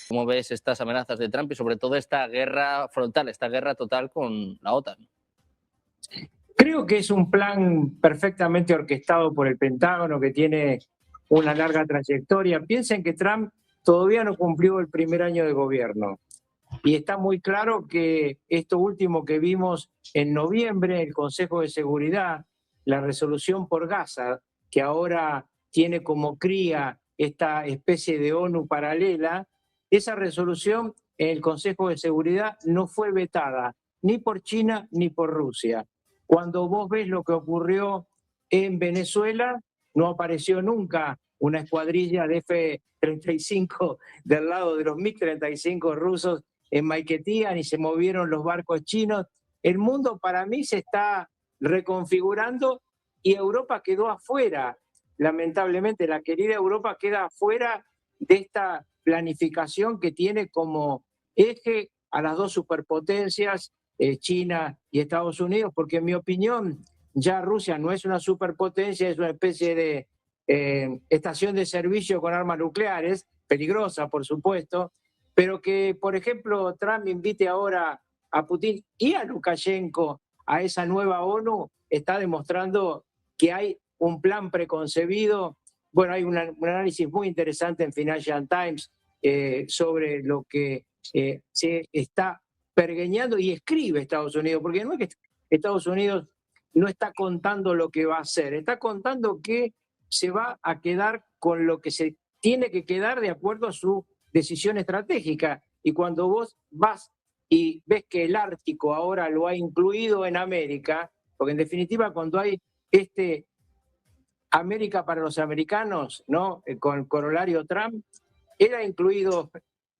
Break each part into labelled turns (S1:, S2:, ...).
S1: ¿Cómo ves estas amenazas de Trump y sobre todo esta guerra frontal, esta guerra total con la OTAN?
S2: Creo que es un plan perfectamente orquestado por el Pentágono que tiene una larga trayectoria. Piensen que Trump todavía no cumplió el primer año de gobierno y está muy claro que esto último que vimos en noviembre, el Consejo de Seguridad, la resolución por Gaza, que ahora tiene como cría esta especie de ONU paralela, esa resolución en el Consejo de Seguridad no fue vetada ni por China ni por Rusia. Cuando vos ves lo que ocurrió en Venezuela, no apareció nunca una escuadrilla de F-35 del lado de los MiG-35 rusos en Maiquetía, ni se movieron los barcos chinos. El mundo para mí se está reconfigurando y Europa quedó afuera. Lamentablemente, la querida Europa queda afuera de esta planificación que tiene como eje a las dos superpotencias, China y Estados Unidos, porque en mi opinión ya Rusia no es una superpotencia, es una especie de estación de servicio con armas nucleares, peligrosa por supuesto, pero que por ejemplo Trump invite ahora a Putin y a Lukashenko a esa nueva ONU, está demostrando que hay un plan preconcebido. Bueno, hay un análisis muy interesante en Financial Times sobre lo que se está pergeñando y escribe Estados Unidos, porque no es que Estados Unidos no está contando lo que va a hacer, está contando que se va a quedar con lo que se tiene que quedar de acuerdo a su decisión estratégica. Y cuando vos vas y ves que el Ártico ahora lo ha incluido en América, porque en definitiva cuando hay este América para los americanos, ¿no? Con corolario Trump, era incluido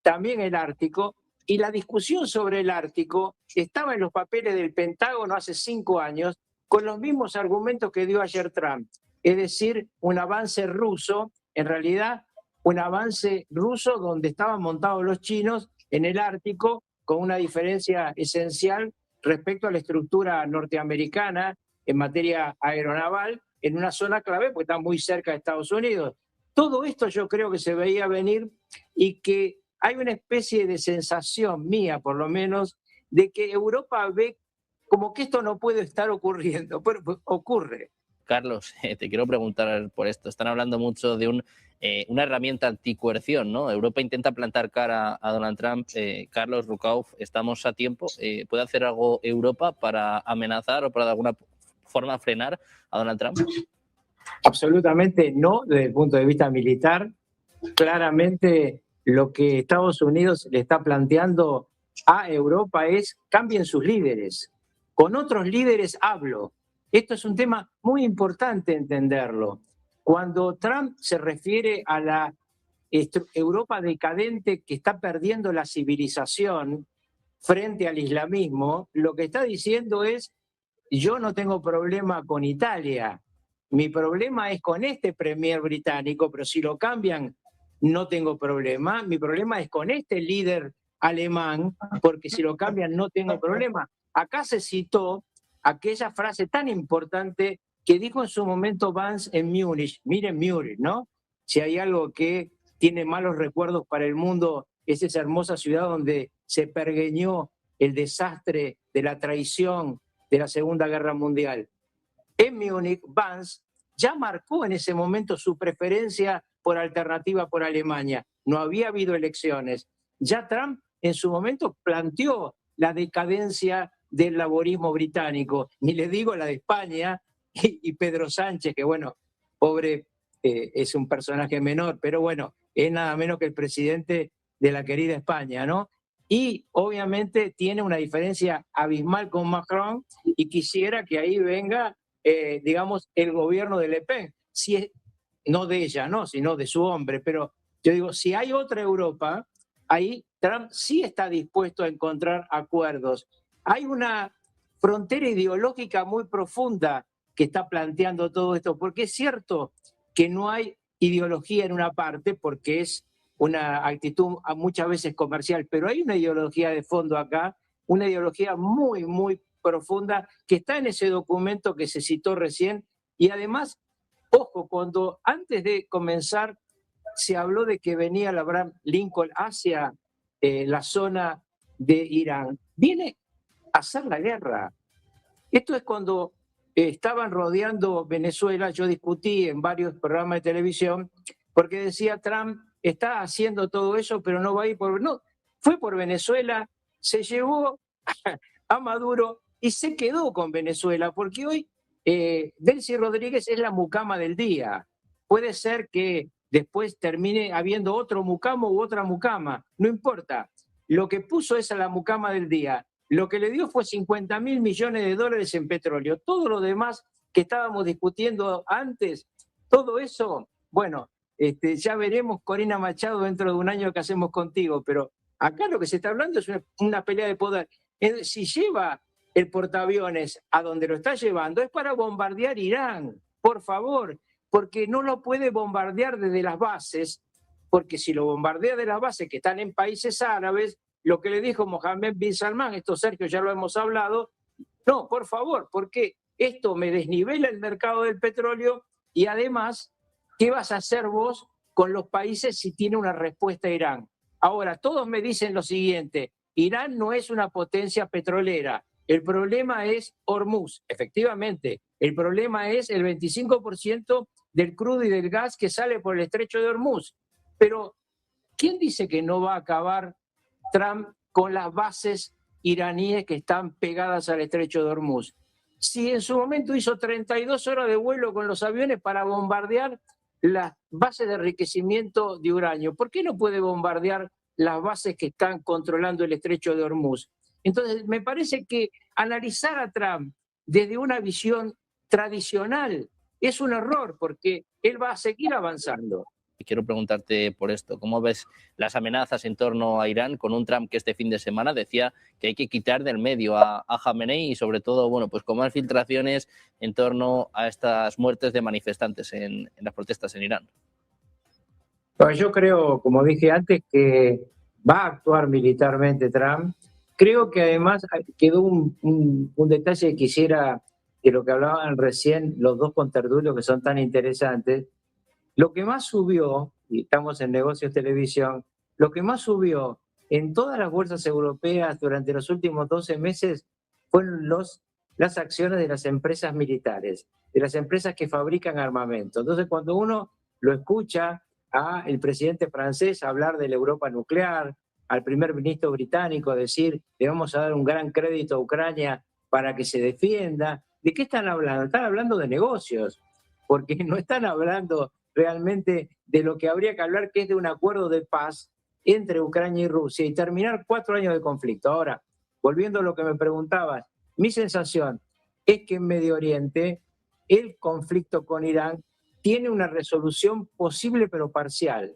S2: también el Ártico, y la discusión sobre el Ártico estaba en los papeles del Pentágono hace 5 años con los mismos argumentos que dio ayer Trump, es decir, un avance ruso, en realidad un avance ruso donde estaban montados los chinos en el Ártico con una diferencia esencial respecto a la estructura norteamericana en materia aeronaval, en una zona clave porque está muy cerca de Estados Unidos. Todo esto yo creo que se veía venir y que hay una especie de sensación mía, por lo menos, de que Europa ve como que esto no puede estar ocurriendo, pero pues, ocurre.
S1: Carlos, te quiero preguntar por esto. Están hablando mucho de una herramienta anticoerción, ¿no? Europa intenta plantar cara a Donald Trump. Carlos Rucauf, ¿estamos a tiempo? ¿Puede hacer algo Europa para amenazar o para de alguna forma frenar a Donald Trump?
S2: Absolutamente no, desde el punto de vista militar. Claramente lo que Estados Unidos le está planteando a Europa es cambien sus líderes. Con otros líderes hablo. Esto es un tema muy importante entenderlo. Cuando Trump se refiere a la Europa decadente que está perdiendo la civilización frente al islamismo, lo que está diciendo es, yo no tengo problema con Italia, mi problema es con este premier británico, pero si lo cambian no tengo problema, mi problema es con este líder alemán, porque si lo cambian no tengo problema. Acá se citó aquella frase tan importante que dijo en su momento Vance en Múnich. Miren Múnich, ¿no? Si hay algo que tiene malos recuerdos para el mundo, es esa hermosa ciudad donde se pergeñó el desastre de la traición de la Segunda Guerra Mundial. En Múnich, Vance ya marcó en ese momento su preferencia por alternativa por Alemania. No había habido elecciones. Ya Trump en su momento planteó la decadencia del laborismo británico, ni le digo la de España y Pedro Sánchez, que bueno, pobre, es un personaje menor, pero bueno, es nada menos que el presidente de la querida España, ¿no? Y obviamente tiene una diferencia abismal con Macron y quisiera que ahí venga, digamos, el gobierno de Le Pen, si es, no de ella, no, sino de su hombre, pero yo digo, si hay otra Europa, ahí Trump sí está dispuesto a encontrar acuerdos. Hay una frontera ideológica muy profunda que está planteando todo esto, porque es cierto que no hay ideología en una parte, porque es una actitud muchas veces comercial, pero hay una ideología de fondo acá, una ideología muy, muy profunda que está en ese documento que se citó recién y además, ojo, cuando antes de comenzar se habló de que venía el Abraham Lincoln hacia la zona de Irán. Viene a hacer la guerra. Esto es cuando estaban rodeando Venezuela. Yo discutí en varios programas de televisión porque decía Trump está haciendo todo eso, pero no va a ir por... No, fue por Venezuela, se llevó a Maduro y se quedó con Venezuela, porque hoy Delcy Rodríguez es la mucama del día. Puede ser que después termine habiendo otro mucamo u otra mucama, no importa. Lo que puso es a la mucama del día. Lo que le dio fue 50.000 millones de dólares en petróleo. Todo lo demás que estábamos discutiendo antes, todo eso, bueno, ya veremos, Corina Machado, dentro de un año que hacemos contigo, pero acá lo que se está hablando es una pelea de poder. Si lleva el portaaviones a donde lo está llevando, es para bombardear Irán, por favor, porque no lo puede bombardear desde las bases, porque si lo bombardea de las bases que están en países árabes, lo que le dijo Mohammed bin Salman, esto Sergio ya lo hemos hablado, no, por favor, porque esto me desnivela el mercado del petróleo y además, ¿qué vas a hacer vos con los países si tiene una respuesta a Irán? Ahora, todos me dicen lo siguiente, Irán no es una potencia petrolera, el problema es Hormuz, efectivamente, el problema es el 25% del crudo y del gas que sale por el estrecho de Hormuz, pero ¿quién dice que no va a acabar Trump con las bases iraníes que están pegadas al estrecho de Hormuz? Si en su momento hizo 32 horas de vuelo con los aviones para bombardear las bases de enriquecimiento de uranio, ¿por qué no puede bombardear las bases que están controlando el estrecho de Hormuz? Entonces, me parece que analizar a Trump desde una visión tradicional es un error, porque él va a seguir avanzando.
S1: Quiero preguntarte por esto. ¿Cómo ves las amenazas en torno a Irán con un Trump que este fin de semana decía que hay que quitar del medio a Jamenei y sobre todo, bueno, pues con más filtraciones en torno a estas muertes de manifestantes en las protestas en Irán?
S2: Pues yo creo, como dije antes, que va a actuar militarmente Trump. Creo que además quedó un detalle que quisiera, de lo que hablaban recién los dos contertulios que son tan interesantes. Lo que más subió, y estamos en Negocios Televisión, lo que más subió en todas las bolsas europeas durante los últimos 12 meses fueron las acciones de las empresas militares, de las empresas que fabrican armamento. Entonces, cuando uno lo escucha al presidente francés hablar de la Europa nuclear, al primer ministro británico decir le vamos a dar un gran crédito a Ucrania para que se defienda, ¿de qué están hablando? Están hablando de negocios, porque no están hablando realmente de lo que habría que hablar, que es de un acuerdo de paz entre Ucrania y Rusia y terminar 4 años de conflicto. Ahora, volviendo a lo que me preguntabas, mi sensación es que en Medio Oriente el conflicto con Irán tiene una resolución posible pero parcial.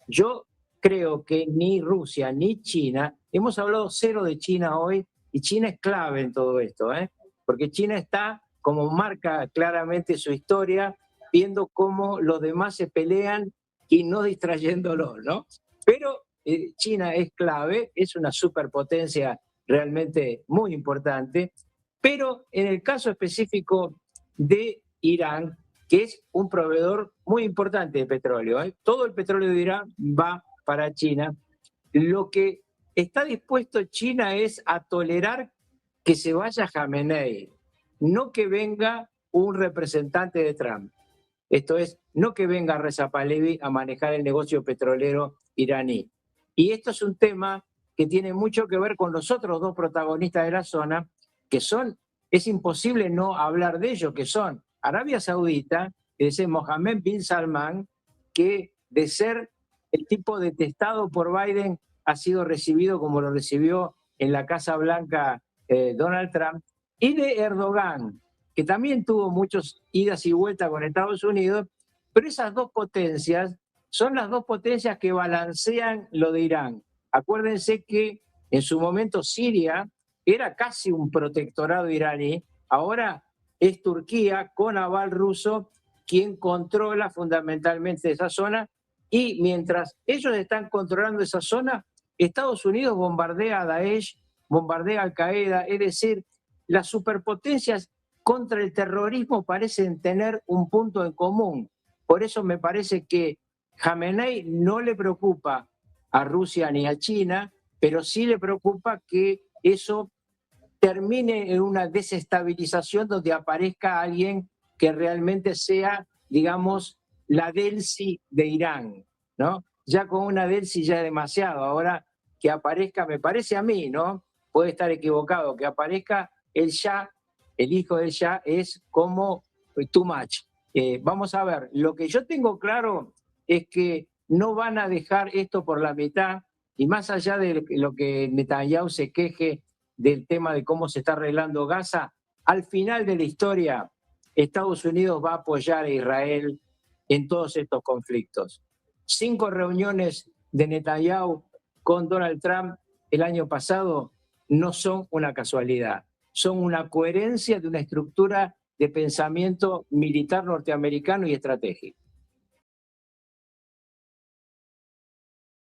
S2: Yo creo que ni Rusia ni China, hemos hablado cero de China hoy, y China es clave en todo esto, porque China está, como marca claramente su historia, viendo cómo los demás se pelean y no distrayéndolo, ¿no? Pero China es clave, es una superpotencia realmente muy importante, pero en el caso específico de Irán, que es un proveedor muy importante de petróleo, todo el petróleo de Irán va para China, lo que está dispuesto China es a tolerar que se vaya Jamenei, no que venga un representante de Trump. Esto es, no que venga Reza Pahlavi a manejar el negocio petrolero iraní. Y esto es un tema que tiene mucho que ver con los otros dos protagonistas de la zona, que son, es imposible no hablar de ellos, que son Arabia Saudita, que es Mohammed bin Salman, que de ser el tipo detestado por Biden ha sido recibido como lo recibió en la Casa Blanca Donald Trump, y de Erdogan, que también tuvo muchas idas y vueltas con Estados Unidos, pero esas dos potencias son las dos potencias que balancean lo de Irán. Acuérdense que en su momento Siria era casi un protectorado iraní, ahora es Turquía con aval ruso quien controla fundamentalmente esa zona, y mientras ellos están controlando esa zona, Estados Unidos bombardea a Daesh, bombardea a Al-Qaeda, es decir, las superpotencias contra el terrorismo parecen tener un punto en común. Por eso me parece que Jamenei no le preocupa a Rusia ni a China, pero sí le preocupa que eso termine en una desestabilización donde aparezca alguien que realmente sea, digamos, la Delsi de Irán, ¿no? Ya con una Delsi ya es demasiado. Ahora que aparezca, me parece a mí, ¿no? Puede estar equivocado, que aparezca el Shah, el hijo del Shah, es como too much. Vamos a ver, lo que yo tengo claro es que no van a dejar esto por la mitad, y más allá de lo que Netanyahu se queje del tema de cómo se está arreglando Gaza, al final de la historia Estados Unidos va a apoyar a Israel en todos estos conflictos. 5 reuniones de Netanyahu con Donald Trump el año pasado no son una casualidad, son una coherencia de una estructura de pensamiento militar norteamericano y estratégico.